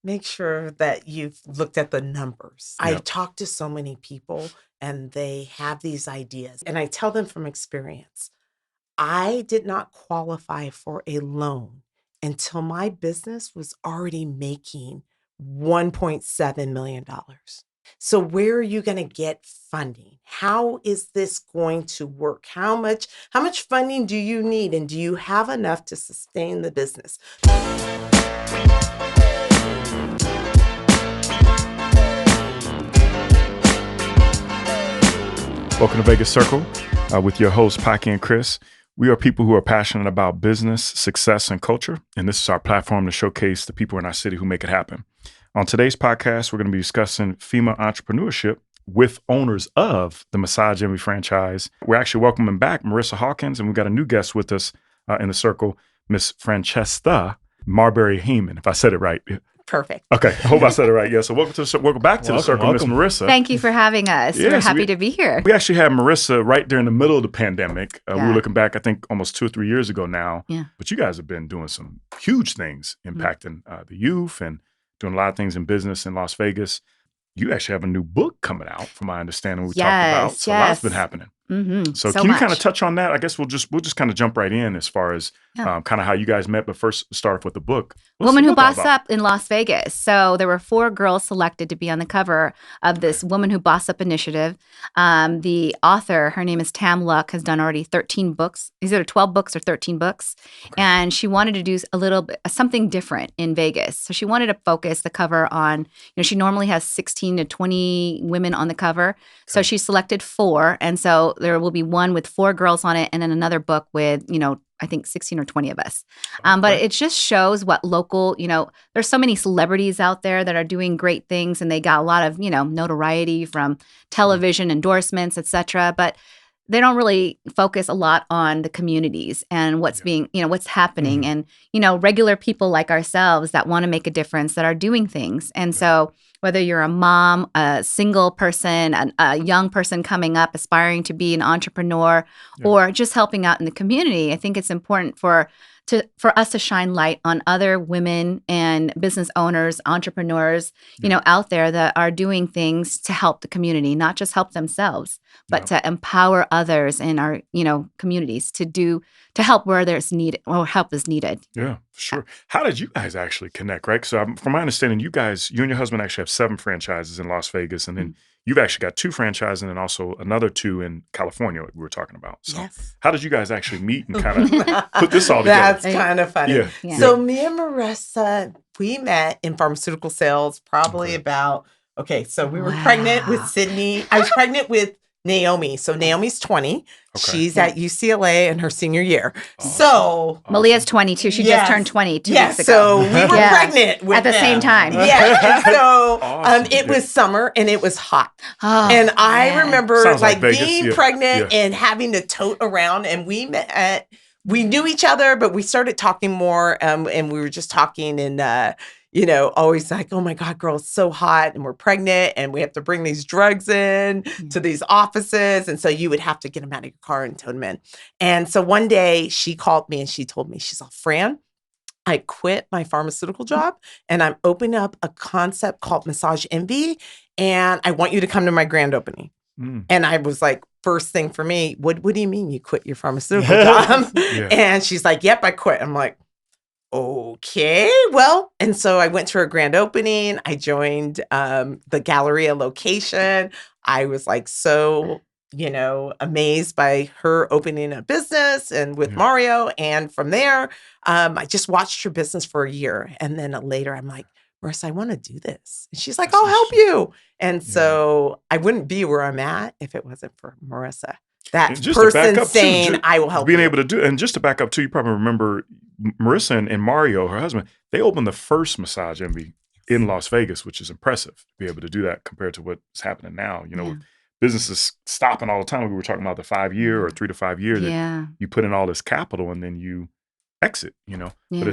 make sure that you've looked at the numbers. I Yep. talk to so many people and they have these ideas, and I tell them from experience. I did not qualify for a loan until my business was already making $1.7 million. So where are you going to get funding? How is this going to work? How much funding do you need, and do you have enough to sustain the business? Welcome to Vegas Circle with your hosts, Paki and Chris. We are people who are passionate about business, success, and culture, and this is our platform to showcase the people in our city who make it happen. On today's podcast, we're going to be discussing female entrepreneurship with owners of the Massage Envy franchise. We're actually welcoming back Marissa Hawkins, and we've got a new guest with us in the circle, Miss Franchesca Marbury Hammond, if I said it right. Perfect. Okay, I hope I said it right. Yeah, so welcome back to the circle, Miss Marissa. Thank you for having us. Yes, We're happy to be here. We actually had Marissa right during the middle of the pandemic. We Yeah. were looking back, I think, almost 2 or 3 years ago now. Yeah. But you guys have been doing some huge things, impacting the youth and doing a lot of things in business in Las Vegas. You actually have a new book coming out, from my understanding. We talked about. So lots been happening. Mm-hmm. So can you kind of touch on that? I guess we'll just kind of jump right in as far as kind of how you guys met. But first, start off with the book. What's Woman the Who book all Bossed about? Up in Las Vegas. So there were 4 girls selected to be on the cover of this Woman Who Bossed Up initiative. The author, her name is Tam Luck, has done already 13 books. Is it 12 books or 13 books? Okay. And she wanted to do a little bit something different in Vegas. So she wanted to focus the cover on, she normally has 16 to 20 women on the cover. So she selected 4. And so there will be one with 4 girls on it, and then another book with, I think 16 or 20 of us. But it just shows what local, there's so many celebrities out there that are doing great things, and they got a lot of, notoriety from television endorsements, et cetera. But they don't really focus a lot on the communities and what's being, what's happening, and, regular people like ourselves that want to make a difference, that are doing things. And so whether you're a mom, a single person, a young person coming up, aspiring to be an entrepreneur, or just helping out in the community, I think it's important for us to shine light on other women and business owners, entrepreneurs, out there that are doing things to help the community, not just help themselves, but to empower others in our, communities to help where there's need or help is needed. Yeah, for sure. How did you guys actually connect, right? So from my understanding, you and your husband actually have 7 franchises in Las Vegas, and then you've actually got 2 franchises and also another 2 in California, like we were talking about. So how did you guys actually meet and kind of put this all together? That's kind of funny. Yeah. So me and Marissa, we met in pharmaceutical sales probably about, so we were pregnant with Sydney. I was pregnant with Naomi. So Naomi's 20. Okay. She's at UCLA in her senior year. So Malia's 22. She just turned 20 2 weeks ago. So we were pregnant with at the same time. Yeah. And so Awesome. it was summer and it was hot. Oh, and I remember Sounds like Vegas. being pregnant and having to tote around, and we met. We knew each other, but we started talking more, and we were just talking, and always like, oh my God, girl, it's so hot, and we're pregnant, and we have to bring these drugs in to these offices, and so you would have to get them out of your car and tote them in. And so one day she called me and she told me, she's all, Fran, I quit my pharmaceutical job and I'm opening up a concept called Massage Envy, and I want you to come to my grand opening. And I was like, first thing for me, what do you mean you quit your pharmaceutical job? And she's like, yep, I quit. I'm like, okay, well. And so I went to her grand opening. I joined the Galleria location. I was like so, amazed by her opening a business and with Mario. And from there, I just watched her business for a year. And then later I'm like, Marissa, I want to do this. And she's like, I'll help you. And so I wouldn't be where I'm at if it wasn't for Marissa. That person saying, I will help being you. able to do it. And just to back up too, you probably remember Marissa and Mario, her husband, they opened the first Massage Envy in Las Vegas, which is impressive to be able to do that compared to what's happening now. With businesses stopping all the time. We were talking about the 5-year or 3 to 5 year that you put in all this capital and then you exit, Yeah.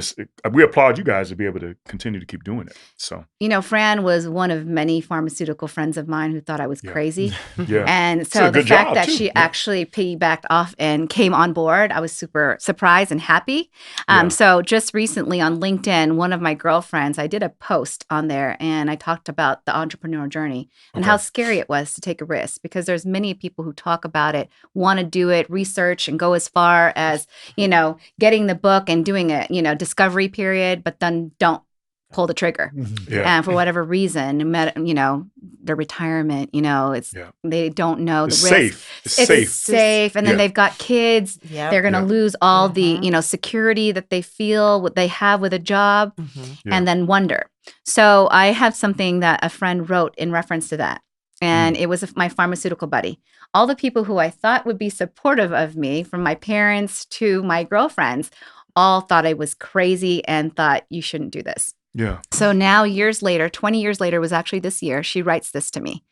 But we applaud you guys to be able to continue to keep doing it. So, Fran was one of many pharmaceutical friends of mine who thought I was yeah. crazy. Yeah. And It's so a the good fact job, that too. she Yeah. actually piggybacked off and came on board, I was super surprised and happy. Yeah. So just recently on LinkedIn, one of my girlfriends, I did a post on there and I talked about the entrepreneur journey and how scary it was to take a risk, because there's many people who talk about it, want to do it, research and go as far as, getting the book and doing a, discovery period, but then don't pull the trigger. Yeah. And for whatever reason, their retirement, they don't know the It's risk. safe. It's safe. And then they've got kids. Yep. They're going to lose all the, security that they feel what they have with a job, and then wonder. So I have something that a friend wrote in reference to that. And it was my pharmaceutical buddy. All the people who I thought would be supportive of me, from my parents to my girlfriends, all thought I was crazy and thought you shouldn't do this. Yeah. So now, years later, 20 years later, was actually this year, she writes this to me.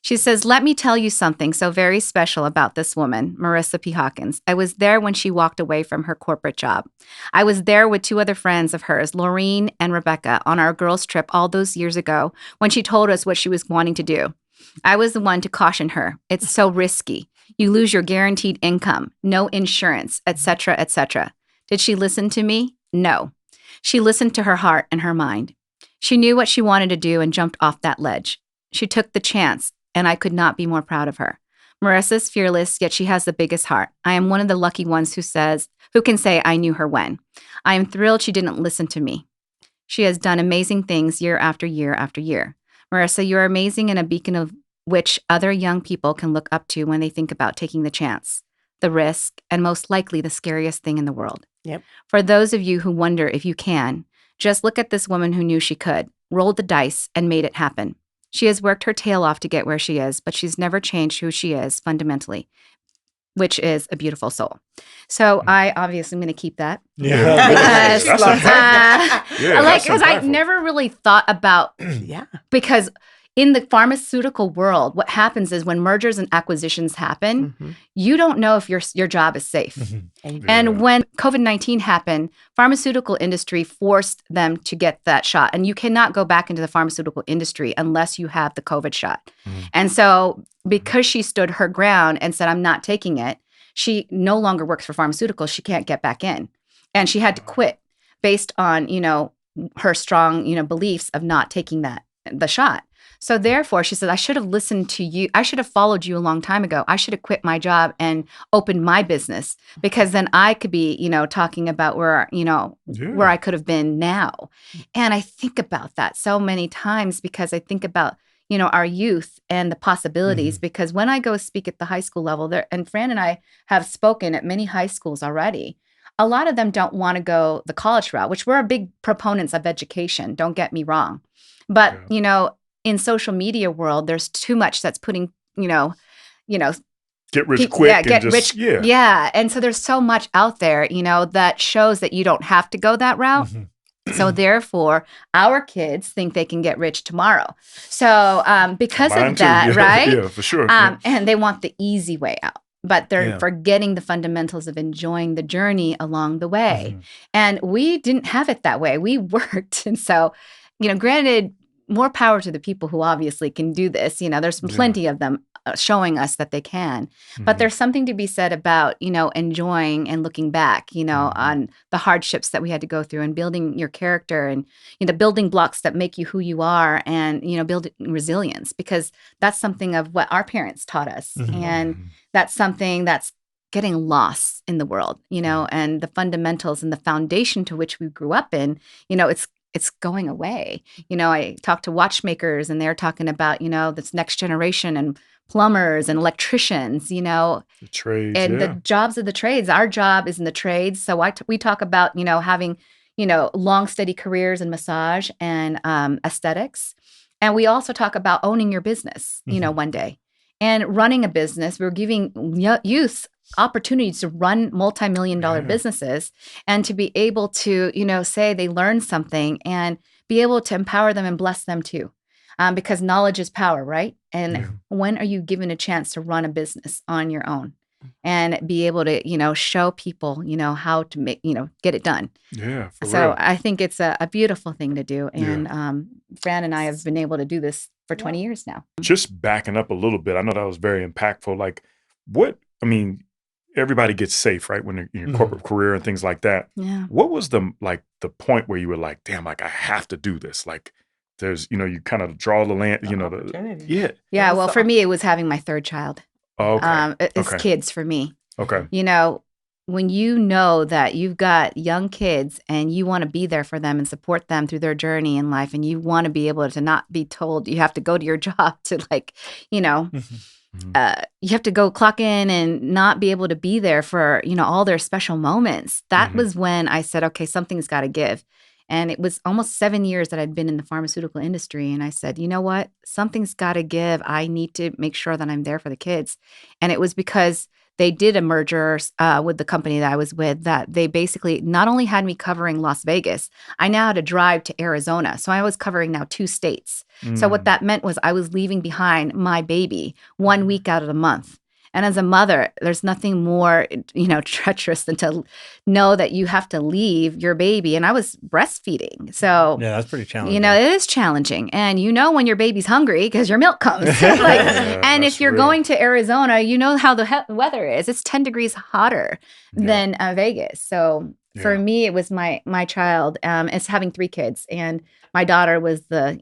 She says, "Let me tell you something so very special about this woman, Marissa P. Hawkins. I was there when she walked away from her corporate job. I was there with two other friends of hers, Laureen and Rebecca, on our girls' trip all those years ago when she told us what she was wanting to do. I was the one to caution her. It's so risky. You lose your guaranteed income, no insurance, etc., etc. Did she listen to me? No. She listened to her heart and her mind. She knew what she wanted to do and jumped off that ledge. She took the chance, and I could not be more proud of her. Marissa's fearless, yet she has the biggest heart. I am one of the lucky ones who can say I knew her when. I am thrilled she didn't listen to me. She has done amazing things year after year after year. Marissa, you are amazing and a beacon of which other young people can look up to when they think about taking the chance, the risk, and most likely the scariest thing in the world. Yep. For those of you who wonder if you can, just look at this woman who knew she could, rolled the dice, and made it happen. She has worked her tail off to get where she is, but she's never changed who she is fundamentally, which is a beautiful soul." So I obviously am going to keep that. Yeah. Because, That's impactful. because I never really thought about, because in the pharmaceutical world, what happens is when mergers and acquisitions happen, you don't know if your job is safe. And when COVID-19 happened, pharmaceutical industry forced them to get that shot. And you cannot go back into the pharmaceutical industry unless you have the COVID shot. And so because she stood her ground and said, I'm not taking it, she no longer works for pharmaceuticals. She can't get back in. And she had to quit based on, her strong, beliefs of not taking the shot. So therefore, she said, I should have listened to you. I should have followed you a long time ago. I should have quit my job and opened my business, because then I could be, talking about where I could have been now. And I think about that so many times, because I think about, our youth and the possibilities, because when I go speak at the high school level there, and Fran and I have spoken at many high schools already, a lot of them don't want to go the college route, which we're big proponents of education. Don't get me wrong. But, in social media world, there's too much that's putting, get rich quick. Yeah, get rich. Yeah. And so there's so much out there, that shows that you don't have to go that route. So therefore, our kids think they can get rich tomorrow. So because of that, right? Yeah, for sure. And they want the easy way out. But they're forgetting the fundamentals of enjoying the journey along the way. And we didn't have it that way. We worked. And so, granted, more power to the people who obviously can do this. There's plenty of them showing us that they can. But there's something to be said about, enjoying and looking back, on the hardships that we had to go through and building your character and, the building blocks that make you who you are and, building resilience, because that's something of what our parents taught us. And that's something that's getting lost in the world, and the fundamentals and the foundation to which we grew up in, it's going away. I talk to watchmakers and they're talking about, this next generation and plumbers and electricians, the trades, and the jobs of the trades. Our job is in the trades. So we talk about, having, long, steady careers in massage and aesthetics. And we also talk about owning your business, one day and running a business. We're giving youth opportunities to run multi-million-dollar businesses and to be able to, say they learned something and be able to empower them and bless them too. Because knowledge is power, right? And when are you given a chance to run a business on your own? and be able to, show people, how to make, get it done. Yeah. For So real. I think it's a beautiful thing to do. Yeah. And Fran and I have been able to do this for 20 years now. Just backing up a little bit, I know that was very impactful. Like, everybody gets safe, right? When they're in your corporate career and things like that. Yeah. What was the point where you were like, damn, like I have to do this? Like there's, you kind of draw the land, Yeah. Well, for me, it was having my third child. Oh, okay. It's kids for me. Okay. When you know that you've got young kids and you want to be there for them and support them through their journey in life, and you want to be able to not be told you have to go to your job to you have to go clock in and not be able to be there for, all their special moments. That was when I said, okay, something's got to give. And it was almost 7 years that I'd been in the pharmaceutical industry. And I said, you know what? Something's got to give. I need to make sure that I'm there for the kids. And it was because they did a merger with the company that I was with, that they basically not only had me covering Las Vegas, I now had to drive to Arizona. So I was covering now 2 states. So what that meant was I was leaving behind my baby 1 week out of the month. And as a mother, there's nothing more, treacherous than to know that you have to leave your baby. And I was breastfeeding. So, yeah, that's pretty challenging. It is challenging. And when your baby's hungry because your milk comes. And if you're going to Arizona, you know how the weather is. It's 10 degrees hotter than Vegas. So for me, it was my child. It's having 3 kids. And my daughter was at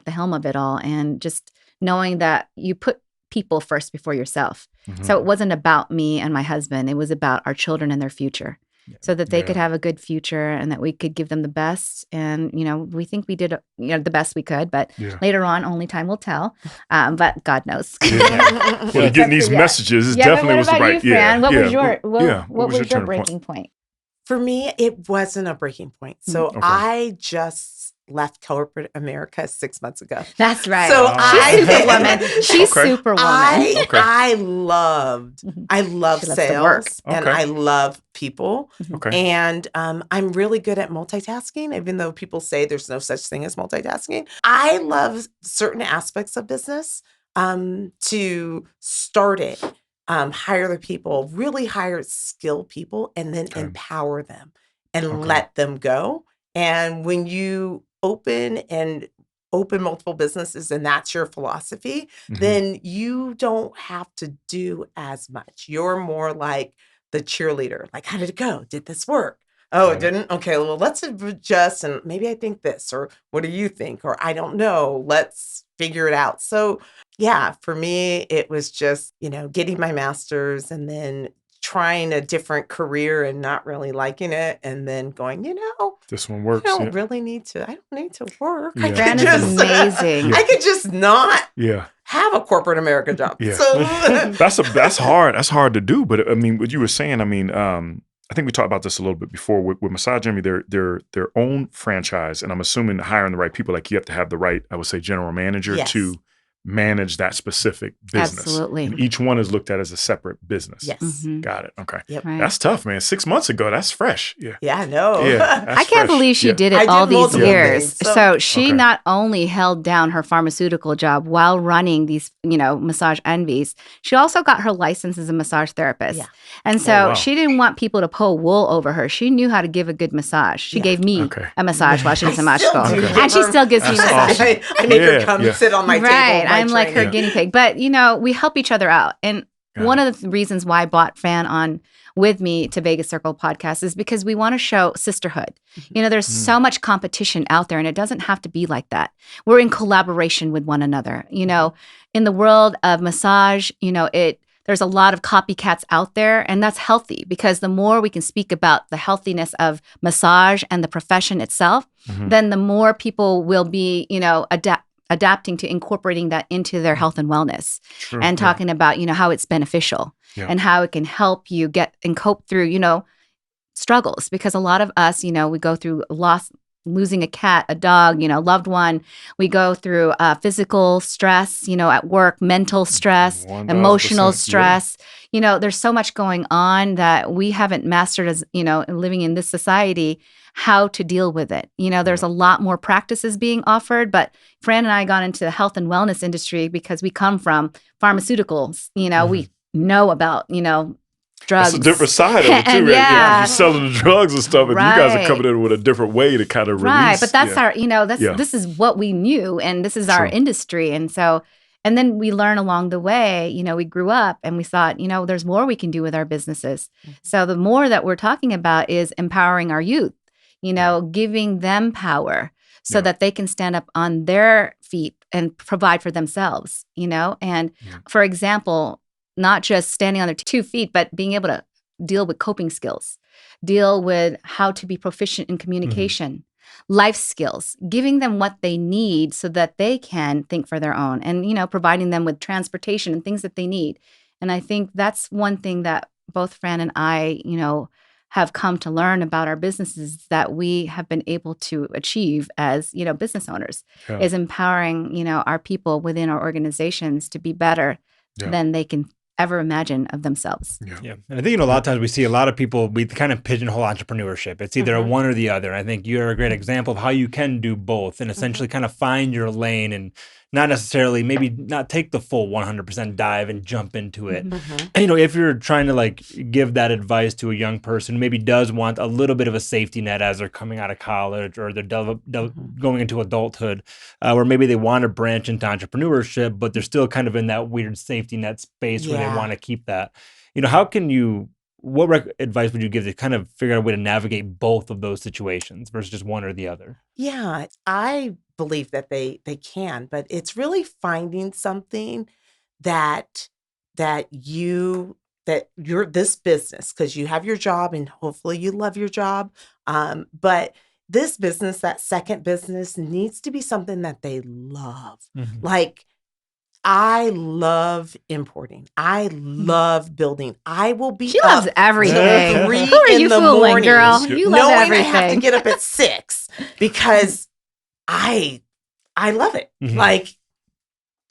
the helm of it all. And just knowing that you put people first before yourself. So it wasn't about me and my husband. It was about our children and their future, so that they could have a good future and that we could give them the best. And, we think we did, the best we could, but later on, only time will tell. But God knows. Well, getting these messages, it definitely was the right. You, Fran? What was your, what was your breaking point? For me, it wasn't a breaking point. So I just left corporate America 6 months ago. That's right. So she's superwoman. She's superwoman. I love sales and I love people. And I'm really good at multitasking, even though people say there's no such thing as multitasking. I love certain aspects of business to start it, hire the people, really hire skilled people, and then empower them and let them go. And when you open multiple businesses and that's your philosophy, then you don't have to do as much. You're more like the cheerleader. Like, how did it go? Did this work? Oh, it didn't? Okay, well, let's adjust and maybe I think this, or what do you think? Or I don't know. Let's figure it out. So yeah, for me, it was just, getting my master's and then trying a different career and not really liking it, and then going, this one works. I don't need to work. Yeah. Fran is amazing. I could just not have a corporate America job. Yeah. So that's hard. That's hard to do. But what you were saying, I think we talked about this a little bit before with Massage Envy. They're their own franchise, and I'm assuming hiring the right people. Like you have to have the right, I would say, general manager to manage that specific business. Absolutely. And each one is looked at as a separate business. Yes. Got it. Okay. Yep. Right. That's tough, man. 6 months ago, that's fresh. Yeah. Yeah, I know. Yeah, I can't believe she did it all these years. Things, so she not only held down her pharmaceutical job while running these, Massage Envies, she also got her license as a massage therapist. Yeah. And so she didn't want people to pull wool over her. She knew how to give a good massage. She gave me a massage while she was in massage school. And she still gives me massage. Awesome. I make her come sit on my table. Right. I'm like her guinea pig. But, we help each other out. And one of the reasons why I brought Fran on with me to Vegas Circle podcast is because we want to show sisterhood. There's so much competition out there, and it doesn't have to be like that. We're in collaboration with one another. In the world of massage, there's a lot of copycats out there, and that's healthy because the more we can speak about the healthiness of massage and the profession itself, then the more people will be, adapting to incorporating that into their health and wellness. True, and talking about, how it's beneficial and how it can help you get and cope through, struggles. Because a lot of us, we go through loss, losing a cat, a dog, loved one. We go through physical stress, at work, mental stress, 1,000%, emotional stress. There's so much going on that we haven't mastered as, living in this society, how to deal with it. There's a lot more practices being offered, but Fran and I got into the health and wellness industry because we come from pharmaceuticals. know about, drugs. It's a different side of it too, right? Yeah. You're selling the drugs and stuff, and you guys are coming in with a different way to kind of release. Right, but that's our, this is what we knew, and this is our industry, and so, and then we learn along the way. We grew up, and we thought, there's more we can do with our businesses. So the more that we're talking about is empowering our youth, giving them power so that they can stand up on their feet and provide for themselves. And for example, not just standing on their 2 feet, but being able to deal with coping skills, deal with how to be proficient in communication, life skills, giving them what they need so that they can think for their own and, providing them with transportation and things that they need. And I think that's one thing that both Fran and I, have come to learn about our businesses that we have been able to achieve as, business owners is empowering, our people within our organizations to be better than they can ever imagine of themselves. Yeah. And I think, a lot of times we see a lot of people, we kind of pigeonhole entrepreneurship. It's either a one or the other. And I think you're a great example of how you can do both and essentially kind of find your lane and not necessarily maybe not take the full 100% dive and jump into it. And, if you're trying to give that advice to a young person who maybe does want a little bit of a safety net as they're coming out of college or they're going into adulthood, where maybe they want to branch into entrepreneurship, but they're still kind of in that weird safety net space where they want to keep that. How can you, what advice would you give to kind of figure out a way to navigate both of those situations versus just one or the other? Yeah, I believe that they can, but it's really finding something that you're this business, because you have your job and hopefully you love your job. But this business, that second business, needs to be something that they love. Like, I love importing. I love building. I will be She loves everything. Till 3 Who are in you the fooling, morning, girl? You love knowing everything. I have to get up at 6 because I love it. Like,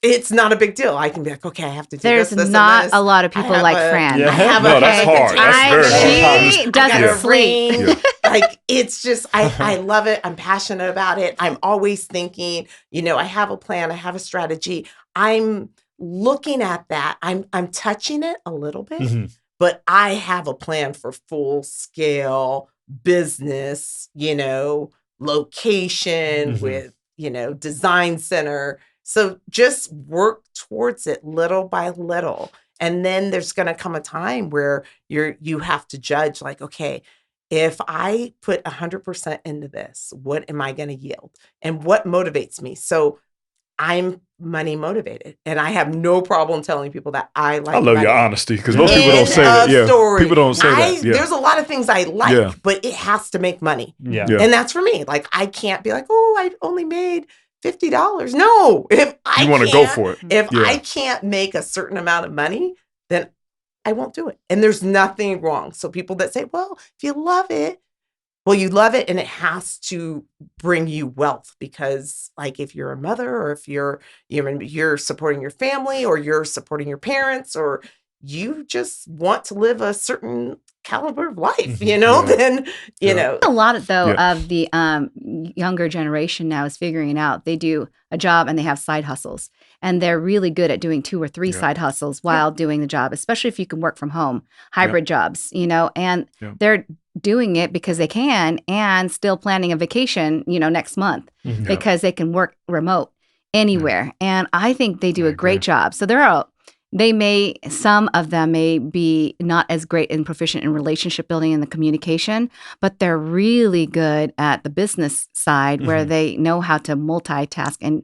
it's not a big deal. I can be like, okay, I have to do There's this, not and this. a lot of people like Fran. Yeah. I have No, a that's hard. That's very hard. She doesn't sleep. Like, it's just, I love it. I'm passionate about it. I'm always thinking, I have a plan. I have a strategy. I'm looking at that. I'm touching it a little bit, but I have a plan for full scale business, location with, design center. So just work towards it little by little. And then there's going to come a time where you have to judge, like, okay, if I put 100% into this, what am I going to yield? And what motivates me? So I'm money motivated, and I have no problem telling people that I like. I love money. your honesty, because most people don't say that. Yeah, Story. people don't say that. Yeah. There's a lot of things I like, but it has to make money. And that's for me. Like, I can't be like, oh, I only made $50. No, if I want to go for it. If I can't make a certain amount of money, then I won't do it. And there's nothing wrong. So people that say, well, if you love it, well, you love it, and it has to bring you wealth, because, like, if you're a mother, or if you're supporting your family, or you're supporting your parents, or you just want to live a certain caliber of life, then A lot of the younger generation now is figuring out they do a job and they have side hustles, and they're really good at doing 2 or 3 side hustles while doing the job, especially if you can work from home, hybrid jobs, and they're doing it because they can, and still planning a vacation, next month, because they can work remote anywhere. And I think they do a great job. So some of them may be not as great and proficient in relationship building and the communication, but they're really good at the business side, where they know how to multitask and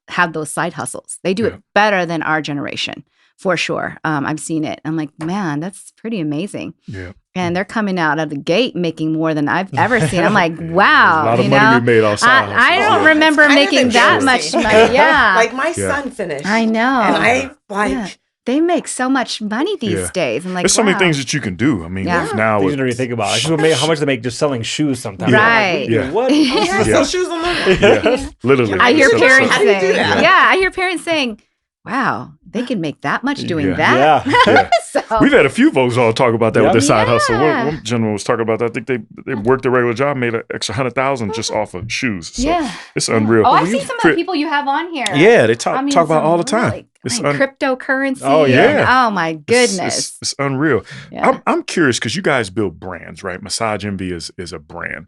have those side hustles. They do it better than our generation, for sure. I've seen it. I'm like, man, that's pretty amazing. Yeah. And they're coming out of the gate making more than I've ever seen. I'm like, wow. A lot of money we made outside. I don't remember making that much money. Yeah. Like, my son finished. I know. And they make so much money these days. I'm like, there's so many things that you can do. I mean, now things you think about. How much they make just selling shoes sometimes. Right. Like, what? I sell shoes on the literally. I hear parents How do you do saying, that? I hear parents saying, wow, they can make that much doing that. Yeah. So, we've had a few folks all talk about that with their side hustle. Yeah. One gentleman was talking about that. I think they worked a regular job, made an extra $100,000 just off of shoes. So it's unreal. I've seen some of the people you have on here. Yeah, they talk about all the time. Really It's cryptocurrency. Oh, yeah. And, oh my goodness. It's unreal. Yeah. I'm curious because you guys build brands, right? Massage Envy is a brand.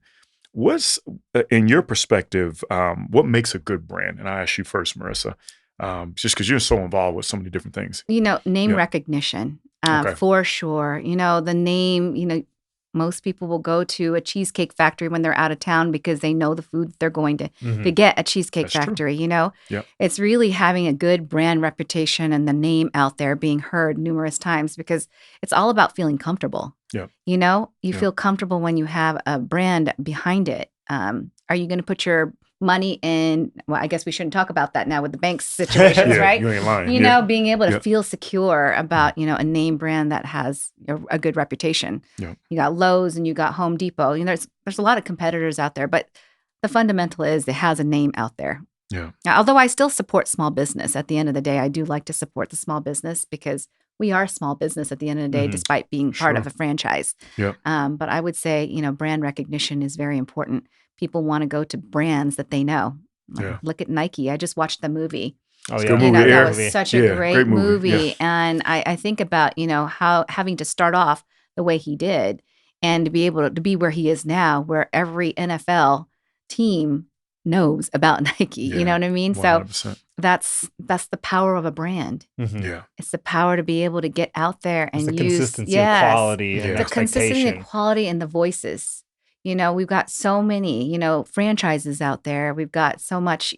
What's in your perspective? What makes a good brand? And I ask you first, Marissa, just because you're so involved with so many different things. Name Yeah. recognition, Okay. for sure. The name. Most people will go to a Cheesecake Factory when they're out of town because they know the food they're going to get at Cheesecake That's true. Factory. Yep. It's really having a good brand reputation and the name out there being heard numerous times because it's all about feeling comfortable. Yep. You feel comfortable when you have a brand behind it. Are you going to put your money in? Well, I guess we shouldn't talk about that now with the bank situations, right? You ain't lying. Being able to Yep. feel secure about, a name brand that has a good reputation. Yep. You got Lowe's and you got Home Depot. There's a lot of competitors out there, but the fundamental is it has a name out there. Yeah. Now, although I still support small business, at the end of the day, I do like to support the small business because we are small business at the end of the day, despite being part of a franchise. Yep. But I would say, brand recognition is very important. People want to go to brands that they know. Yeah. Look at Nike. I just watched the movie. Oh, It's a yeah. good movie, That Air. was such a great movie. Yeah. And I think about, how having to start off the way he did and to be able to be where he is now, where every NFL team knows about Nike. You know what I mean? 100%. So that's the power of a brand. Yeah. It's the power to be able to get out there and It's the use consistency of quality and the consistency expectation. and quality and the voices. We've got so many, franchises out there. We've got so much,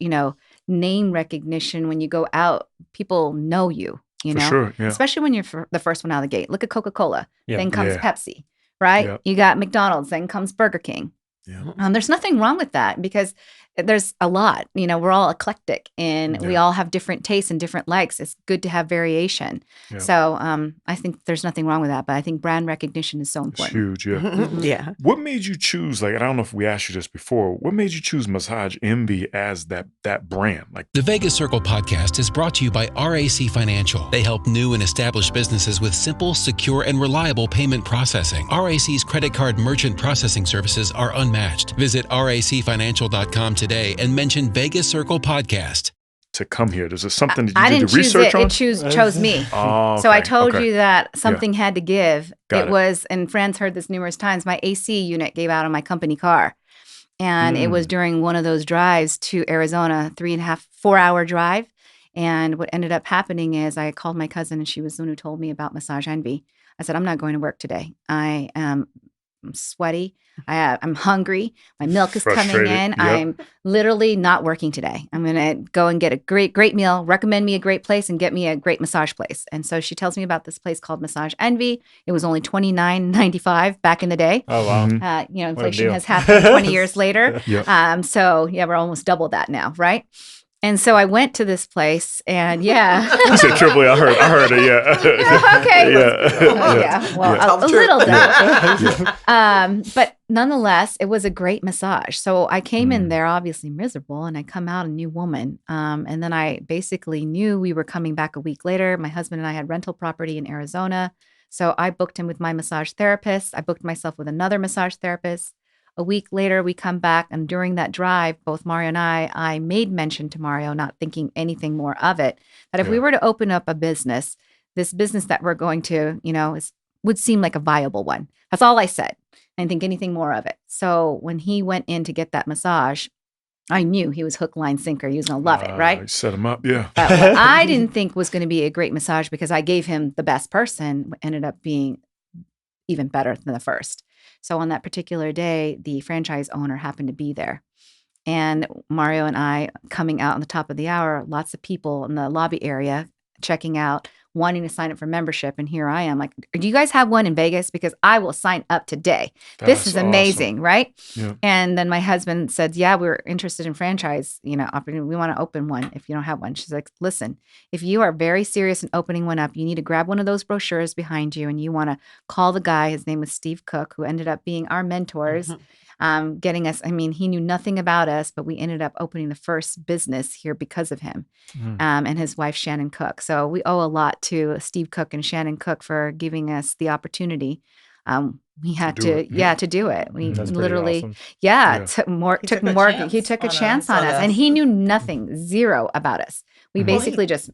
name recognition. When you go out, people know you, For sure. Yeah. especially when you're the first one out of the gate. Look at Coca-Cola. Yep. Then comes Yeah. Pepsi, right? Yep. You got McDonald's, then comes Burger King. Yeah. There's nothing wrong with that because there's a lot, we're all eclectic and we all have different tastes and different likes. It's good to have variation. Yeah. So I think there's nothing wrong with that, but I think brand recognition is so It's important. huge. Yeah. Yeah. What made you choose, I don't know if we asked you this before, what made you choose Massage Envy as that brand? The Vegas Circle podcast is brought to you by RAC Financial. They help new and established businesses with simple, secure, and reliable payment processing. RAC's credit card merchant processing services are unmatched. Visit racfinancial.com today and mention Vegas Circle podcast. To come here, is it something that I you did didn't the choose research it. on? It chose me. Oh, So I okay, told okay. you that something had to give. Got it. Was, and Fran's heard this numerous times, my AC unit gave out on my company car. And it was during one of those drives to Arizona, 4 hour drive. And what ended up happening is I called my cousin and she was the one who told me about Massage Envy. I said, I'm not going to work today. I'm sweaty. I'm hungry. My milk is coming Frustrated. in. Yep. I'm literally not working today. I'm going to go and get a great meal, recommend me a great place and get me a great massage place. And so she tells me about this place called Massage Envy. It was only $29.95 back in the day. Oh, wow. Mhm. Inflation deal. has happened 20 years later. Yep. So yeah, we're almost double that now, right? And so I went to this place and yeah. You said triple A. I heard it. Yeah. Okay. Yeah. Well, Tell the a truth. little Yeah. double. But nonetheless, it was a great massage. So I came in there obviously miserable and I come out a new woman. And then I basically knew we were coming back a week later. My husband and I had rental property in Arizona. So I booked him with my massage therapist. I booked myself with another massage therapist. A week later, we come back, and during that drive, both Mario and I made mention to Mario, not thinking anything more of it, that if we were to open up a business, this business that we're going to, would seem like a viable one. That's all I said. I didn't think anything more of it. So when he went in to get that massage, I knew he was hook, line, sinker. He was going to love it, right? You set him up. Yeah. But what I didn't think was going to be a great massage because I gave him the best person ended up being even better than the first. So on that particular day, the franchise owner happened to be there. And Mario and I coming out on the top of the hour, lots of people in the lobby area checking out, wanting to sign up for membership. And here I am like, do you guys have one in Vegas? Because I will sign up today. This is amazing, right? Yeah. And then my husband said, yeah, we're interested in franchise, opportunity. We want to open one if you don't have one. She's like, listen, if you are very serious in opening one up, you need to grab one of those brochures behind you and you want to call the guy. His name was Steve Cook, who ended up being our mentors. Getting us, he knew nothing about us, but we ended up opening the first business here because of him and his wife, Shannon Cook. So we owe a lot to Steve Cook and Shannon Cook for giving us the opportunity. We had to do it. We That's pretty literally, awesome. He took a chance on us and he knew nothing, zero about us. We Mhm. basically just,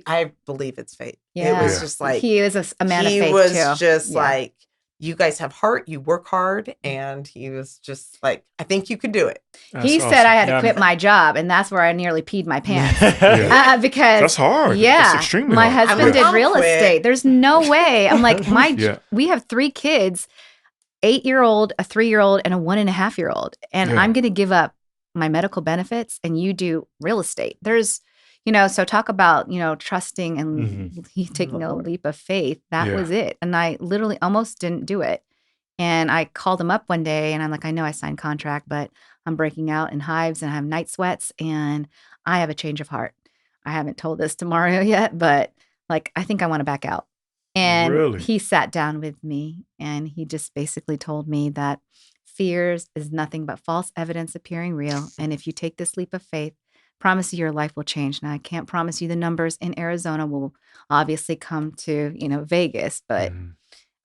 I believe it's fate. It yeah. was Yeah. just like, He is a man of he faith was too. just Yeah. like, you guys have heart, you work hard. And he was just like, I think you can do it. He That's said I had Yeah. to quit my job, and that's where I nearly peed my pants. Yeah. Because That's hard. Yeah, That's extremely my hard. husband Yeah. did real Quit. estate. There's no way. I'm like, Yeah. we have 3 kids, 8-year-old, a 3-year-old, and a 1.5-year-old, and Yeah. I'm going to give up my medical benefits, and you do real estate. There's, so talk about, trusting and taking a Lord. leap of faith. That Yeah. was it, and I literally almost didn't do it. And I called him up one day and I'm like, I know I signed contract, but I'm breaking out in hives and I have night sweats and I have a change of heart. I haven't told this to Mario yet, but like, I think I want to back out. And Really? he sat down with me and he just basically told me that fears is nothing but false evidence appearing real. And if you take this leap of faith, promise you your life will change. Now, I can't promise you the numbers in Arizona will obviously come to, Vegas, but Mhm.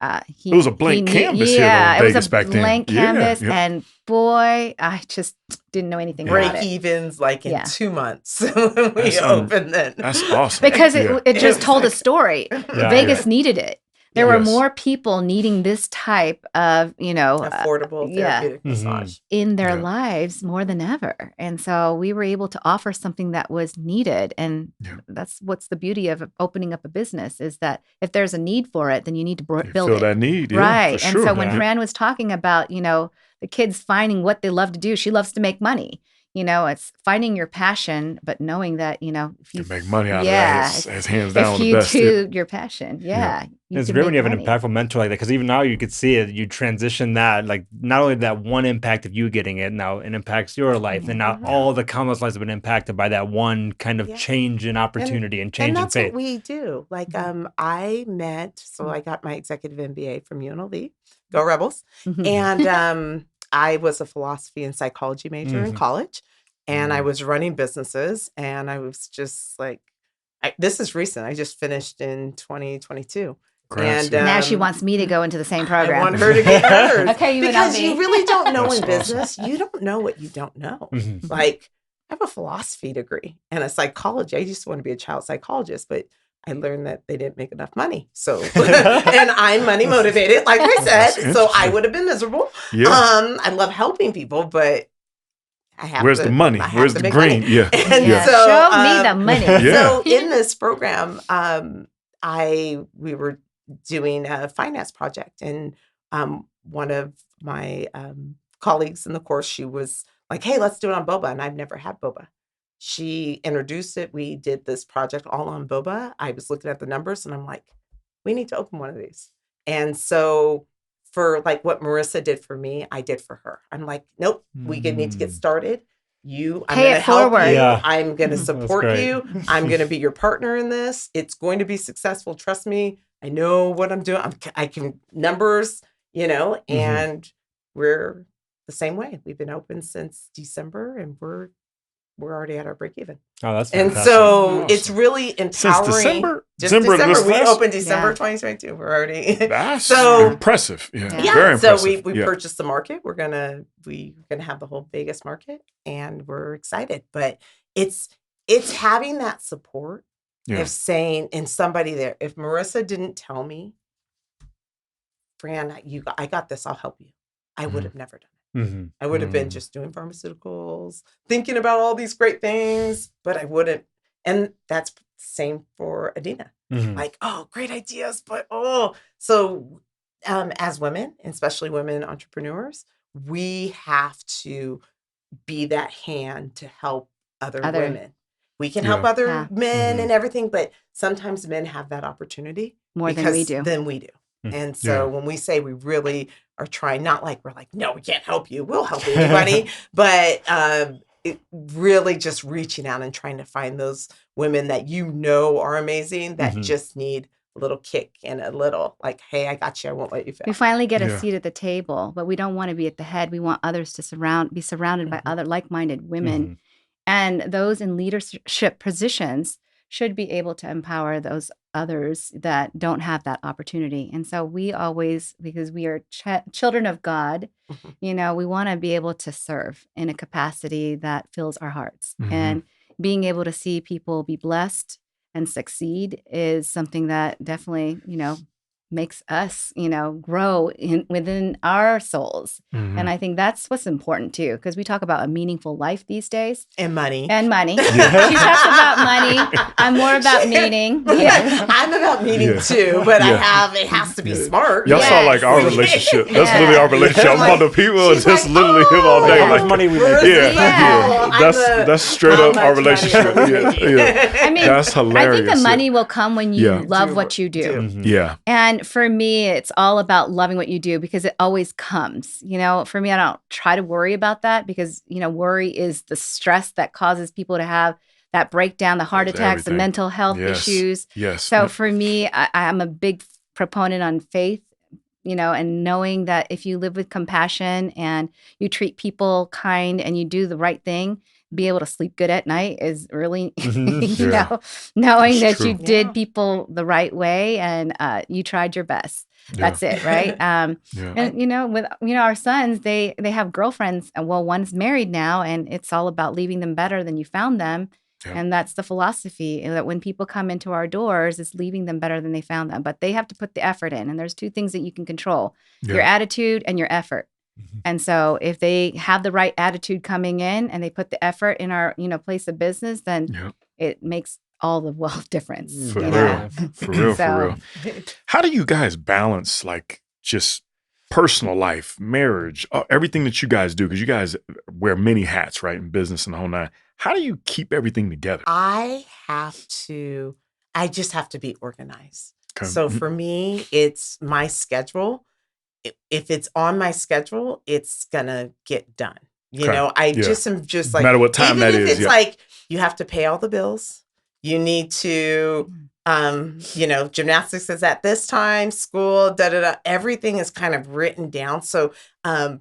it It was a blank canvas here, though, in it was Vegas a back then. blank Yeah, canvas, yeah. and boy, I just didn't know anything about Break it evens like in Yeah. 2 months when we That's opened then. That's awesome. because Yeah. it just was told a like- story. Yeah. Vegas needed it. There were Yes. more people needing this type of, Affordable therapeutic Mhm. massage. in their Yeah. lives more than ever. And so we were able to offer something that was needed. And Yeah. that's what's the beauty of opening up a business is that if there's a need for it, then you need to You build feel it. that need, yeah, Right. for And sure. so when Yeah. Fran was talking about, the kids finding what they love to do, she loves to make money. It's finding your passion, but knowing that, if you to make money out yeah, of that is hands down if the you best. do your passion, Yeah. you It's can great when make you have an money. impactful mentor like that because even now you could see it. You transition that, like not only that one impact of you getting it, now it impacts your life, and now Mhm. all the countless lives have been impacted by that one kind of Yeah. change in opportunity and change And in that's faith. what we do. Like, I got my executive MBA from UNLV, go Rebels. Mhm. And I was a philosophy and psychology major in Mhm. college. And I Mhm. was running businesses. And I was just like, this is recent. I just finished in 2022. Congrats, And yeah. Now she wants me to go into the same program. I want her to get hers. Okay, you because UNLV. you really don't know That's in awesome. business. You don't know what you don't know. Mhm. Like, I have a philosophy degree and a psychology. I used to want to be a child psychologist, but I learned that they didn't make enough money. So, and I'm money motivated, like I That's said. So I interesting. would have been miserable. Yeah. I love helping people, but I have Where's to, the money? I have Where's to the make green? money. Yeah. And Yeah. so, Show me the money. Yeah. So in this program, we were doing a finance project, and one of my colleagues in the course, she was like, "Hey, let's do it on boba," and I've never had boba. She introduced it. We did this project all on boba. I was looking at the numbers, and I'm like, "We need to open one of these." And so, for like what Marissa did for me, I did for her. I'm like, "Nope, we need to get Mm. started. I'm Pay going to it help forward. you. Yeah. I'm going to That's support great. you. I'm going to be your partner in this. It's going to be successful. Trust me. I know what I'm doing. I can numbers, and we're the same way. We've been open since December, and we're already at our break even. Oh, that's And fantastic. so it's Awesome. really empowering. Since December? Just December of December. this We last- opened December Yeah. 2022. We're already That's So- impressive. Yeah. Yeah. Very so impressive. we yeah. purchased the market. We're gonna have the whole Vegas market, and we're excited. But it's having that support Yeah. of saying, and somebody there. If Marissa didn't tell me, Fran, I got this. I'll help you. I would have never done it. Mhm. I would have been just doing pharmaceuticals, thinking about all these great things, but I wouldn't. And that's the same for Adina. Mhm. Like, oh, great ideas, but so as women, especially women entrepreneurs, we have to be that hand to help other women. We can help Yeah. other Yeah. men Mhm. and everything, but sometimes men have that opportunity More than we do. Than we do. Mm. And so Yeah. when we say we really are trying, not like we're like, no, we can't help you. We'll help anybody. But it really just reaching out and trying to find those women that are amazing that Mhm. just need a little kick and a little like, hey, I got you. I won't let you fail. We finally get a Yeah. seat at the table, but we don't want to be at the head. We want others to be surrounded by Mhm. other like-minded women. Mhm. And those in leadership positions should be able to empower those others that don't have that opportunity. And so we always, because we are children of God, Mhm. we want to be able to serve in a capacity that fills our hearts. Mhm. And being able to see people be blessed and succeed is something that definitely, makes us, grow within our souls. Mhm. And I think that's what's important too, because we talk about a meaningful life these days. And money. And money. She talks about money. I'm more about meaning. Yeah. I'm about meaning Yeah. too, but Yeah. it has to be smart. Y'all saw Yes. like our relationship. That's Yeah. literally our relationship. I'm Like, on the people she's just like, literally him all day. How much Like, money we Marissa, make? yeah. That's straight how up our much money relationship. are we Yeah. making? Yeah. I mean, That's hilarious. I think the money will come when you Yeah. love Do what you do. Mhm. Yeah. And for me, it's all about loving what you do because it always comes. For me, I don't try to worry about that because, worry is the stress that causes people to have that breakdown, the heart That's attacks, the everything. mental health Yes. issues. Yes. So for me, I'm a big proponent on faith, and knowing that if you live with compassion and you treat people kind and you do the right thing, be able to sleep good at night is really, Mhm. Yeah. knowing That's that you true. did Yeah. people the right way and you tried your best. Yeah. That's it, right? Yeah. And with our sons, they have girlfriends. And well, one's married now, and it's all about leaving them better than you found them. Yeah. And that's the philosophy that when people come into our doors, it's leaving them better than they found them. But they have to put the effort in. And there's two things that you can control: your Yeah. attitude and your effort. Mhm. And so if they have the right attitude coming in and they put the effort in our, place of business, then Yeah. it makes all the world difference. For you real. know? For real. For So- real. How do you guys balance like just personal life, marriage, everything that you guys do? Because you guys wear many hats, right, in business and the whole nine. How do you keep everything together? I just have to be organized. Okay. So for me, it's my schedule. If it's on my schedule, it's gonna get done. Okay. I Yeah. just am just No like, matter what time even that if is, it's yeah. like you have to pay all the bills, you need to, gymnastics is at this time, school, everything is kind of written down. So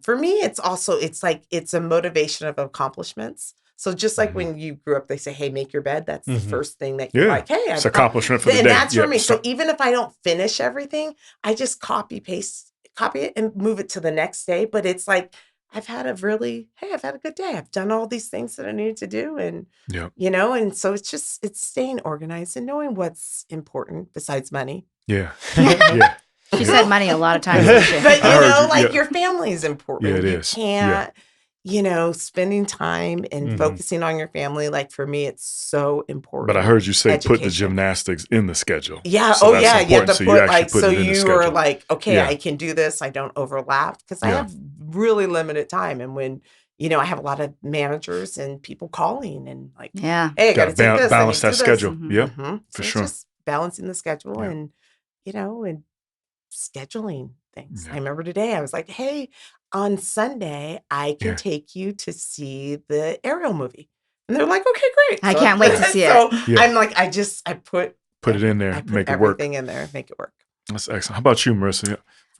for me, it's a motivation of accomplishments. So just like Mhm. when you grew up, they say, "Hey, make your bed." That's the Mhm. first thing that you're Yeah. like, "Hey, It's accomplishment for the and day. that's for Yeah. me. So even if I don't finish everything, I just copy it and move it to the next day. But it's like, I've had a good day. I've done all these things that I needed to do. And, Yeah. and so it's staying organized and knowing what's important besides money. Yeah. Yeah. She said money a lot of times. Yeah. didn't she? But, I heard you, yeah. your family is important. Yeah, it You is. can't, spending time and Mhm. focusing on your family. Like for me, it's so important. But I heard you say put the Education. gymnastics in the schedule. Yeah. So that's You have important. to So put you actually like, put so it in the you are schedule. like, okay, Yeah. I can do this. I don't overlap because I Yeah. have really limited time. And when, I have a lot of managers and people calling and like, Yeah. hey, I got to Gotta take this. balance I that need to do this. schedule. Mhm. Yep. Mhm. For So sure. it's just balancing the schedule Yeah. and, and scheduling things. Yeah. I remember today I was like, hey, on Sunday, I can Yeah. take you to see the Ariel movie. And they're like, okay, great. I So can't wait to see it. So Yeah. I'm like, I put Put it in there. I put Make it work. everything in there, make it work. That's excellent. How about you, Marissa? Yeah.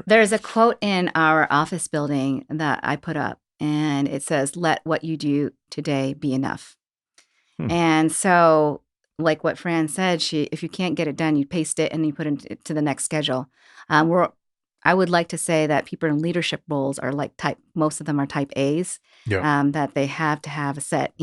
There's a quote in our office building that I put up, and it says, "Let what you do today be enough." And so, like what Fran said, if you can't get it done, you paste it and you put it to the next schedule. I would like to say that people in leadership roles are like most of them are type A's, Yeah. that they have to have a set,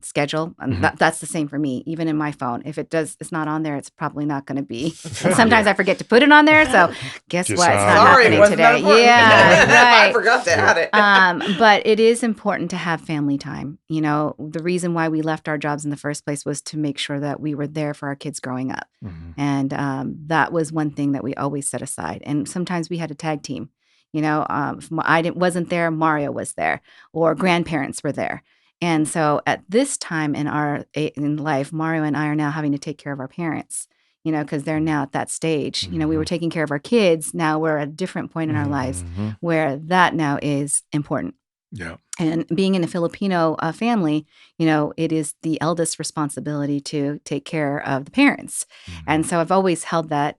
schedule. And Mhm. that's the same for me, even in my phone. If it's not on there, it's probably not going to be. And sometimes I forget to put it on there. So guess Just, what? It's not Sorry, happening wasn't that today. important? Yeah, I right. forgot to add it. But it is important to have family time. The reason why we left our jobs in the first place was to make sure that we were there for our kids growing up. Mhm. And that was one thing that we always set aside. And sometimes we had a tag team. If I wasn't there, Mario was there, or grandparents were there. And so at this time in life, Mario and I are now having to take care of our parents, because they're now at that stage. We were taking care of our kids. Now we're at a different point in our lives Mhm. where that now is important. Yeah. And being in a Filipino family, it is the eldest responsibility to take care of the parents. And so I've always held that,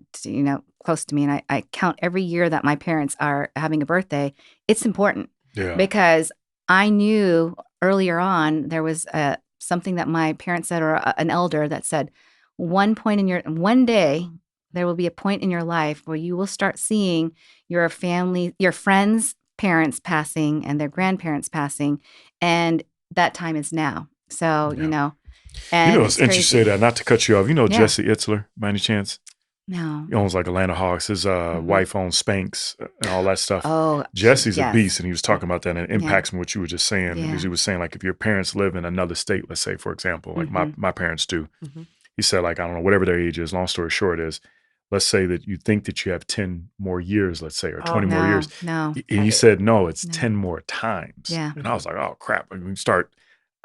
close to me. And I count every year that my parents are having a birthday. It's important Yeah. because I knew earlier on there was something that my parents said, or an elder that said, one day there will be a point in your life where you will start seeing your family, your friends' parents passing and their grandparents passing, and that time is now. So Yeah. And You know, it's interesting crazy. that, not to cut you off. You know Yeah. Jesse Itzler, by any chance? No. He owns like Atlanta Hawks. His wife owns Spanx and all that stuff. Oh, Jesse's a yes. beast, and he was talking about that, and it Yeah. impacts on what you were just saying. Yeah. Because he was saying, like, if your parents live in another state, let's say, for example, like my parents do, Mhm. he said, like, I don't know, whatever their age is, long story short is, let's say that you think that you have 10 more years, let's say, or 20 more No, years. no. And he said, no, it's No. 10 more times. Yeah. And I was like, oh, crap. When we start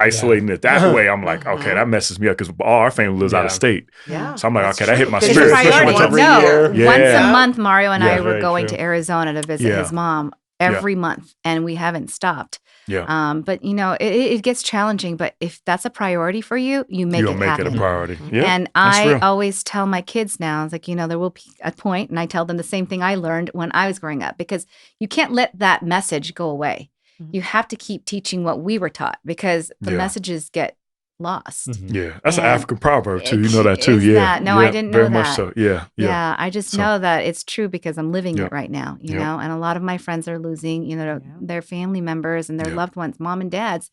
isolating it that way, I'm like, okay, that messes me up because all our family lives out of Yeah. state. Yeah. So I'm like, That's okay, that hit true. my It's a spirit. especially priority. when Every No, year. Yeah. once a month, Mario and I Yeah. were Very going true. to Arizona to visit Yeah. his mom every month, and we haven't stopped. Yeah. But you know, it gets challenging. But if that's a priority for you, you make You'll it make happen. it a priority. Mhm. Yeah. And that's I real. always tell my kids now, it's like, you know, there will be a point, and I tell them the same thing I learned when I was growing up, because you can't let that message go away. Mhm. You have to keep teaching what we were taught, because the Yeah. messages get lost. Mhm. Yeah. That's an And African proverb too. You know that too. Is Yeah. that? No, yeah. I didn't know Very that. much so. Yeah. Yeah. Yeah, I just So- know that it's true because I'm living Yeah. it right now, you Yeah. know, and a lot of my friends are losing, you know, Yeah. their family members and their Yeah. loved ones, mom and dads.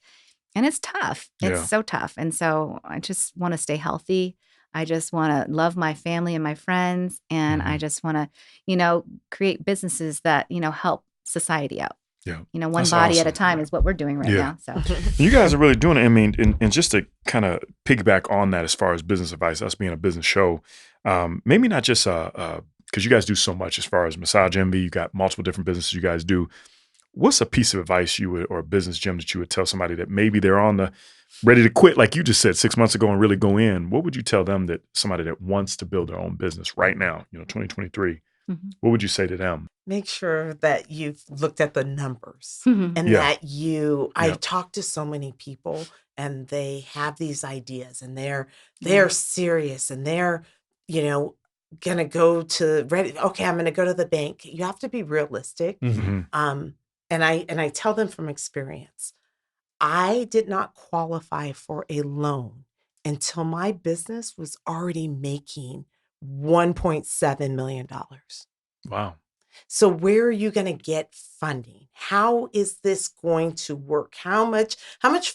And it's tough. It's Yeah. so tough. And so I just want to stay healthy. I just want to love my family and my friends. And I just want to, you know, create businesses that, you know, help society out. Yeah. You know, one That's body at a awesome. time is what we're doing right Yeah. now. So You guys are really doing it. I mean, and just to kind of piggyback on that, as far as business advice, us being a business show, maybe not just because you guys do so much as far as Massage Envy, you got multiple different businesses you guys do. What's a piece of advice you would, or a business gem that you would tell somebody that maybe they're on the ready to quit, like you just said 6 months ago, and really go in? What would you tell them, that somebody that wants to build their own business right now, 2023, Mhm. what would you say to them? Make sure that you've looked at the numbers Mhm. and Yeah. that I Yeah. talk to so many people, and they have these ideas, and they're Yeah. serious, and they're, you know, gonna go to ready. Okay, I'm gonna go to the bank. You have to be realistic. Mhm. And I tell them from experience, I did not qualify for a loan until my business was already making $1.7 million. Wow. So where are you going to get funding? How is this going to work? How much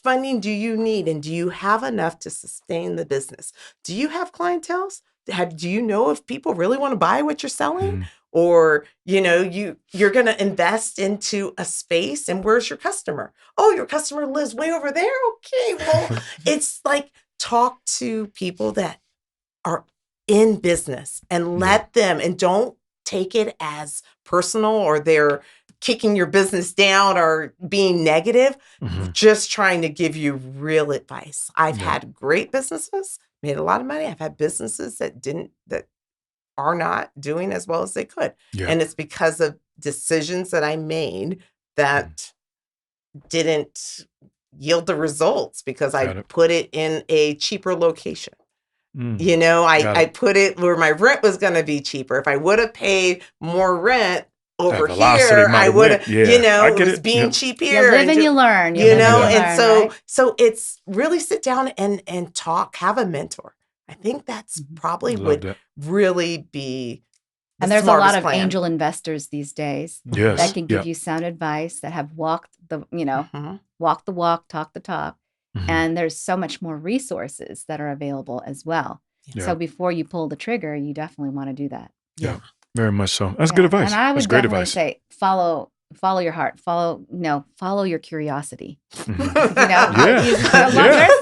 funding do you need? And do you have enough to sustain the business? Do you have clienteles? Do you know if people really want to buy what you're selling? Mhm. Or, you know, you're going to invest into a space, and where's your customer? Oh, your customer lives way over there. Okay. Well, it's like, talk to people that are in business and let them, and don't take it as personal, or they're kicking your business down or being negative. Mhm. Just trying to give you real advice. I've Yeah. had great businesses, made a lot of money. I've had businesses that are not doing as well as they could. Yeah. And it's because of decisions that I made that didn't yield the results, because Got I it. put it in a cheaper location. Mm. You know, Got I it. put it where my rent was going to be cheaper. If I would have paid more rent over velocity here, might I have would went. have, Yeah, you know, I it get was it. being Yep. cheap you here. live and and ju- you learn. you know, live and learn, right? so it's really sit down and talk, have a mentor. I think that's probably Love would that. really be the And there's a lot smartest of plan. angel investors these days Yes. that can give Yeah. you sound advice, that have walked the, you know, Mhm. walk the walk, talk the talk. Mhm. And there's so much more resources that are available as well. Yeah. So before you pull the trigger, you definitely want to do that. Yeah. Very much so. That's Yeah. good advice. And I That's would great definitely advice. say follow your heart, follow your curiosity. Mhm. You know,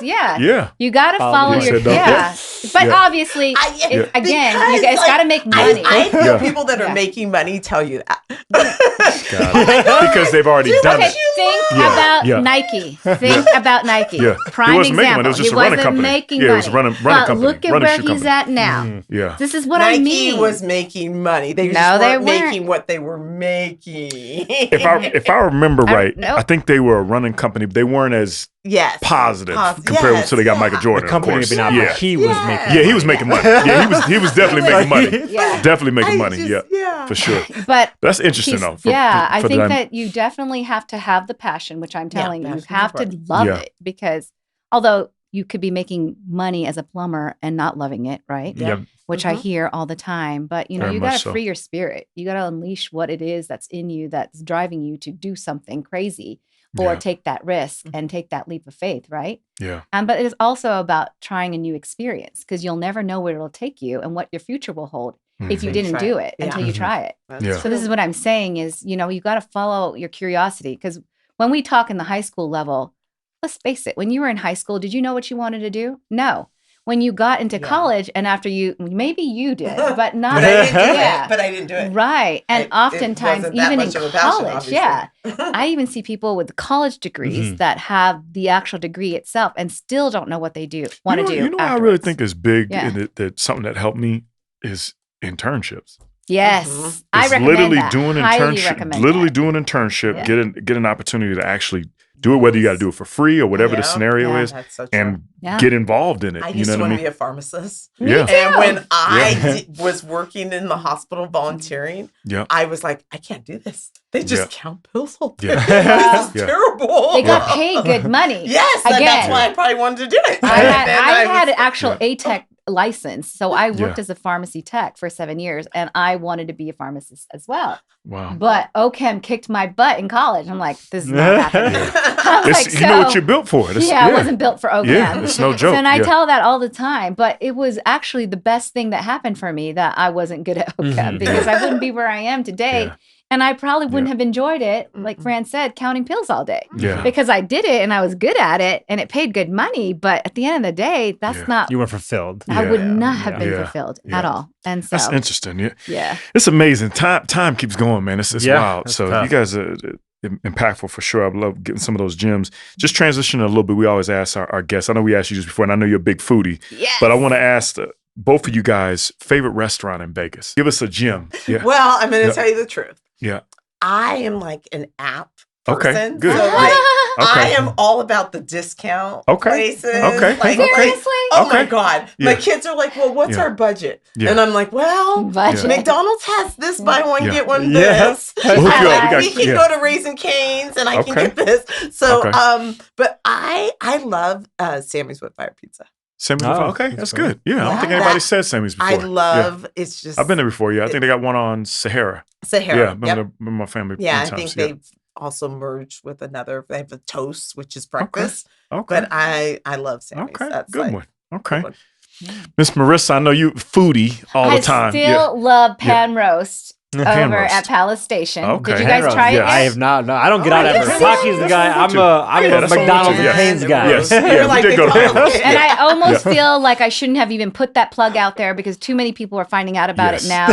Yeah. Yeah. you got to Follow follow your your, heart. Don't- yeah. But Yeah. obviously, Because, again, you guys like, got to make money. I know Yeah. people that are Yeah. making money tell you that. Got Oh it. my God. Because they've already Dude, done Okay, it. think Yeah, about yeah. Nike. Think about Nike. Yeah. Prime He wasn't making money. example. It was just he a running wasn't company. making Yeah, money. it was a running but company. look at Running where shoe he's company. at now. Mhm. Yeah. This is what Nike I mean. was making money. They No, just they weren't weren't. making what they were making. If I remember right, nope. I think they were a running company, but they weren't as yes, positive compared yes, to they got yeah. Michael Jordan. The company of had course. been out, Yeah. but he was Yeah. making. Yeah, he was making money. Yeah, he was definitely making money. Yeah. Definitely making I money. just- Yeah, for sure. But That's interesting he's- though. I for think them. that you definitely have to have the passion, which I'm telling you. You passion's have to important. love Yeah. it, because although you could be making money as a plumber and not loving it, right? Yeah. Which I Mhm. hear all the time. But, you know, Very you much got to so. free your spirit. You got to unleash what it is that's in you that's driving you to do something crazy or take that risk and take that leap of faith, right? Yeah. But it is also about trying a new experience because you'll never know where it'll take you and what your future will hold if you Mhm. didn't Try do it. it until you try it. That's Yeah. So true. this is what I'm saying is, you got to follow your curiosity because when we talk in the high school level, let's face it, when you were in high school, did you know what you wanted to do? No. When you got into college and after maybe you did, but not. But I didn't do yeah. it. But I didn't do it. Right. And It oftentimes, wasn't that even in much of a passion, college, obviously. yeah. I even see people with college degrees that have the actual degree itself and still don't know what they want to do. You know what I really think is big and that something that helped me is internships. Yes. It's I recommend literally that. doing Highly internship, recommend literally that. doing internship, Yeah. get an opportunity to actually do it, whether you got to do it for free or whatever the scenario is, That's so true. and get involved in it. I you used know to what I want mean? to be a pharmacist. Me too. And when I was working in the hospital volunteering, I was like, I can't do this. They just count pills all day. This is terrible. They got paid good money. Yes, Again. that's why I probably wanted to do it. I had an actual ATEC license. So I worked as a pharmacy tech for 7 years and I wanted to be a pharmacist as well. Wow. But OChem kicked my butt in college. I'm like, this is not happening. I'm like, you know what you're built for. I wasn't built for OChem. Yeah, it's no joke. And I tell that all the time, but it was actually the best thing that happened for me that I wasn't good at OChem because I wouldn't be where I am today. Yeah. And I probably wouldn't have enjoyed it, like Fran said, counting pills all day. Yeah. Because I did it and I was good at it and it paid good money. But at the end of the day, that's not. You weren't fulfilled. I would not have been fulfilled at all. And so. That's interesting. Yeah. It's amazing. Time keeps going, man. It's wild. So tough. you guys are impactful for sure. I love getting some of those gems. Just transitioning a little bit, we always ask our guests. I know we asked you just before, and I know you're a big foodie. Yes. But I want to ask both of you guys, favorite restaurant in Vegas. Give us a gem. Yeah. Well, I'm going to tell you the truth. Yeah. I am like an app person. Okay, good. So like, Okay. I am all about the discount places. Okay. Like, Seriously? Oh my God. Yeah. My kids are like, well, what's our budget? Yeah. And I'm like, well, Budget. McDonald's has this buy one, get one Yeah. this. We'll hook you up. We can go to Raising Cane's and I can get this. So, but I love Sammy's Wood Fire Pizza. Sammy's okay, that's cool. good. Yeah, I don't think anybody said Sammy's before. I love, it's just. I've been there before, I think they got one on Sahara. Sahara. Yeah, remember my family. Yeah, I times, think they've also merged with another. They have a toast, which is breakfast. Okay. But I love Sammy's. Okay, That's good like, one. Okay. Miss Marissa, I know you foodie all the time. I still love pan roast. Pan Over roast. at Palace Station. Okay. Did you guys Pan try roast, it yeah. yet? I have not. No, I don't get out are you ever. serious? Paki's the guy. I'm a that's what McDonald's we do. and Cane's guy. Yes. You're Yeah, like we did go to McDonald's. Pan. And I almost feel like I shouldn't have even put that plug out there because too many people are finding out about Yes. it now.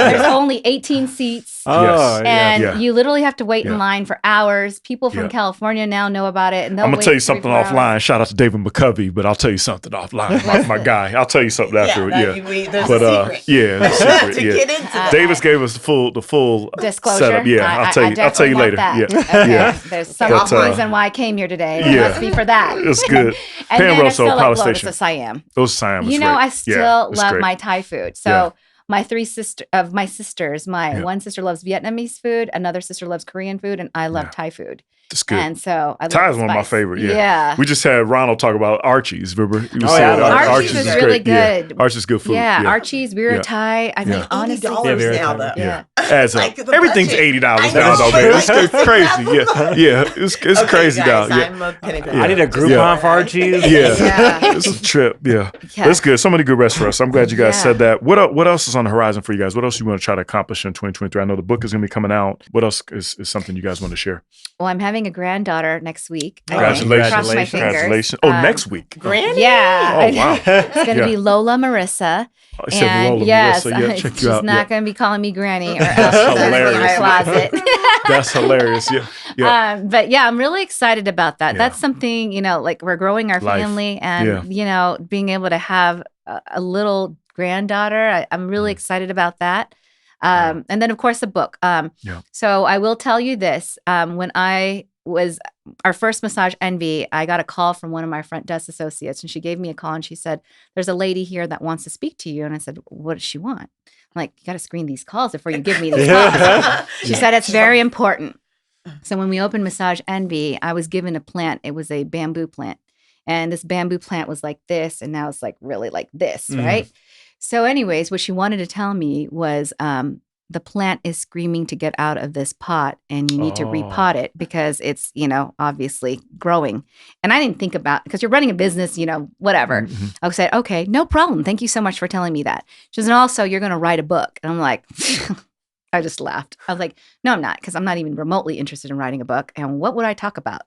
There's only 18 seats. Oh, And Yeah. you literally have to wait in line for hours. People from Yeah. California now know about it. And I'm they'll gonna tell you wait something 3-4 hours. offline. Shout out to David McCovey, but I'll tell you something offline. my guy. I'll tell you something afterward. There's But a secret. yeah, the secret. to Yeah. get into that. Davis gave us the full Disclosure. setup. Yeah, I'll tell you. I'll tell you later. Yeah. Yeah, Okay. yeah. There's some But, reason why I came here today. It yeah. must be for that. It's good. And Pan then I roast, still Palace like Lotus Station. of Siam. Those Siam was You know, great. I still Yeah, it's love great. my Thai food. So Yeah. my sisters, one sister loves Vietnamese food, another sister loves Korean food, and I love Thai food. It's good. And so I love Thai is the one of my spice. favorite. Yeah. Yeah. We just had Ronald talk about Archie's. Remember? He was Oh, yeah, saying Archie's was is really great. Yeah. good. Archie's good food. Yeah, Archie's, We're Yeah. Thai. I mean, Yeah. honestly, $80 now, though. Yeah. Adds up. Like the Everything's budget. $80 I now, know. though, man. It's Like, crazy. Yeah. It's Okay, crazy guys, now. Yeah. I'm a penny Yeah. I need a Groupon Yeah. for Archie's. Yeah. Yeah. It's a trip. Yeah. Yeah. It's good. So many good restaurants. I'm glad you guys Yeah. said that. What else is on the horizon for you guys? What else you want to try to accomplish in 2023? I know the book is going to be coming out. What else is something you guys want to share? Well, I'm having a granddaughter next week. I think. Congratulations. Cross my fingers. Congratulations. Oh, next week. Granny? Yeah. Oh, wow. It's going to Yeah. be Lola Marissa. I said And Lola, yes, Marissa. Yeah, check she's you out. not Yeah. going to be calling me Granny or else she's going to be in my hilarious. closet. That's hilarious. Yeah. Yeah. But yeah, I'm really excited about that. Yeah. That's something, like we're growing our Life. family and, being able to have a little granddaughter. I'm really excited about that. And then, of course, the book. So I will tell you this. When I was our first massage, Envy, I got a call from one of my front desk associates, and she gave me a call and she said, "There's a lady here that wants to speak to you." And I said, "What does she want?" I'm like, "You got to screen these calls before you give me these calls." She said, "It's very important." So when we opened Massage Envy, I was given a plant. It was a bamboo plant. And this bamboo plant was like this, and now it's like really like this, right? So anyways, what she wanted to tell me was the plant is screaming to get out of this pot and you need to repot it because it's, obviously growing. And I didn't think about, because you're running a business, whatever. Mm-hmm. I said, okay, no problem. Thank you so much for telling me that. She says, and also you're going to write a book. And I'm like, I just laughed. I was like, no, I'm not, because I'm not even remotely interested in writing a book. And what would I talk about?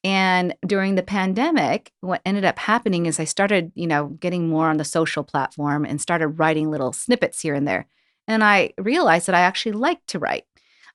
And during the pandemic, what ended up happening is I started, getting more on the social platform and started writing little snippets here and there. And I realized that I actually like to write.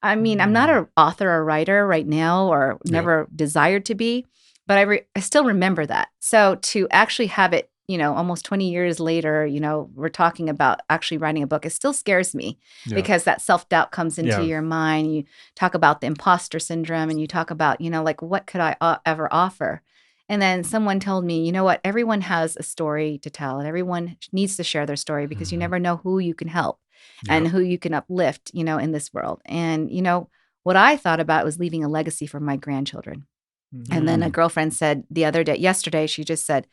I mean, I'm not an author or writer right now, or never desired to be, but I still remember that. So to actually have it, almost 20 years later, we're talking about actually writing a book, it still scares me because that self-doubt comes into your mind. You talk about the imposter syndrome and you talk about, like, what could I ever offer? And then someone told me, you know what, everyone has a story to tell and everyone needs to share their story because you never know who you can help and who you can uplift, in this world. And, what I thought about was leaving a legacy for my grandchildren. Mm-hmm. And then a girlfriend said yesterday, she just said,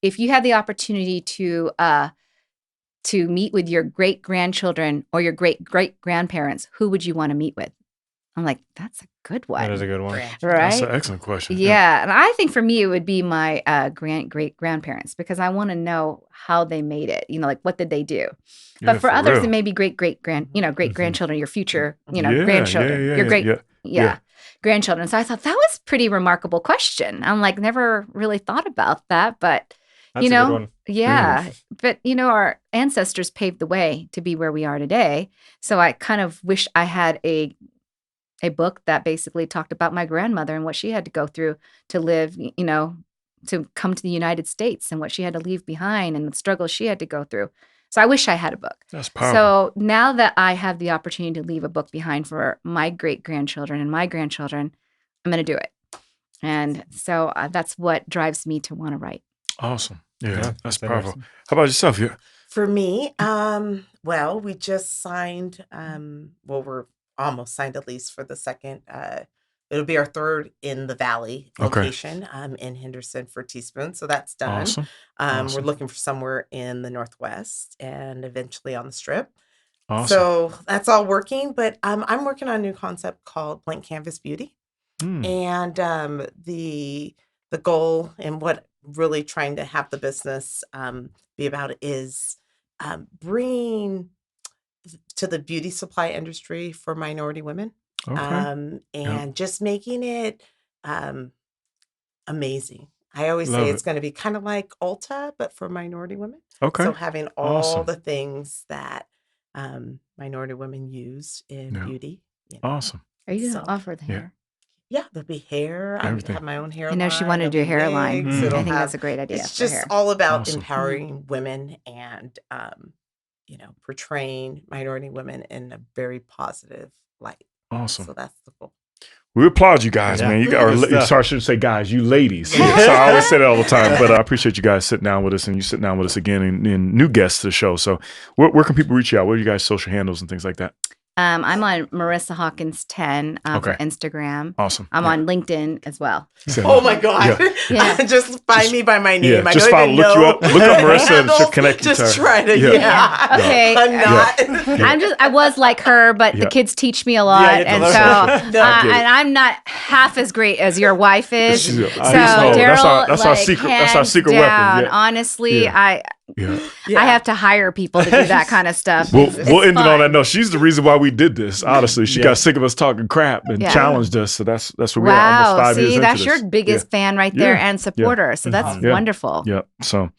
if you had the opportunity to meet with your great grandchildren or your great grandparents, who would you want to meet with? I'm like, that's a good one. That is a good one. Right? That's an excellent question. Yeah. And I think for me, it would be my great grandparents because I want to know how they made it, like what did they do? But for others, it may be great grandchildren, your future, grandchildren, your great grandchildren. So I thought that was a pretty remarkable question. I'm like, never really thought about that, but that's a good one. Yeah. But, our ancestors paved the way to be where we are today. So I kind of wish I had a book that basically talked about my grandmother and what she had to go through to live, to come to the United States and what she had to leave behind and the struggles she had to go through. So I wish I had a book. That's powerful. So now that I have the opportunity to leave a book behind for my great-grandchildren and my grandchildren, I'm going to do it. And so that's what drives me to want to write. Awesome. Yeah, that's powerful. How about yourself? Yeah. For me, well, we just signed, we're almost signed a lease for the second. It'll be our third in the Valley location in Henderson for Teaspoon. So that's done. Awesome. We're looking for somewhere in the Northwest and eventually on the Strip. Awesome. So that's all working. But I'm working on a new concept called Blank Canvas Beauty. And the goal and what really trying to have the business be about is bringing to the beauty supply industry for minority women. And just making it amazing. I always say it's going to be kind of like Ulta, but for minority women. Okay. So having all the things that minority women use in beauty. Awesome. Are you going to offer the hair? Yeah, there'll be hair. I have my own hair line. I know she wanted to do a hairline. I think that's a great idea. It's just all about empowering women and, portraying minority women in a very positive light. Awesome. So that's the goal. We applaud you guys, man. You guys, sorry, I shouldn't say guys, you ladies. So I always say that all the time, but I appreciate you guys sitting down with us and you sitting down with us again and new guests to the show. So where can people reach you out? What are you guys' social handles and things like that? I'm on Marissa Hawkins 10 for Instagram. Awesome. I'm on LinkedIn as well. Oh my God. Just find me by my name. I just don't even know. Look up Marissa and she'll connect you to her. Just try to, Okay. I'm not. I was like her, but the kids teach me a lot. And so, and I'm not half as great as your wife is. So Daryl, that's our secret weapon. Honestly, I have to hire people to do that kind of stuff. We'll end it on that note. She's the reason why we did this. Honestly, she got sick of us talking crap and challenged us. So that's where we are almost 5 years into that's this. your biggest fan right there and supporter. So that's wonderful. Yeah. So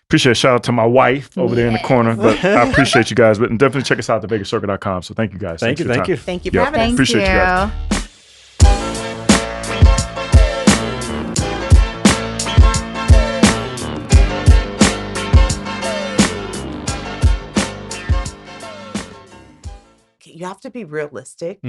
appreciate it. Shout out to my wife over there in the corner. But I appreciate you guys. But definitely check us out at thevegascircle.com. So thank you guys. Thank you. Thank you for having us. Appreciate you guys. You have to be realistic.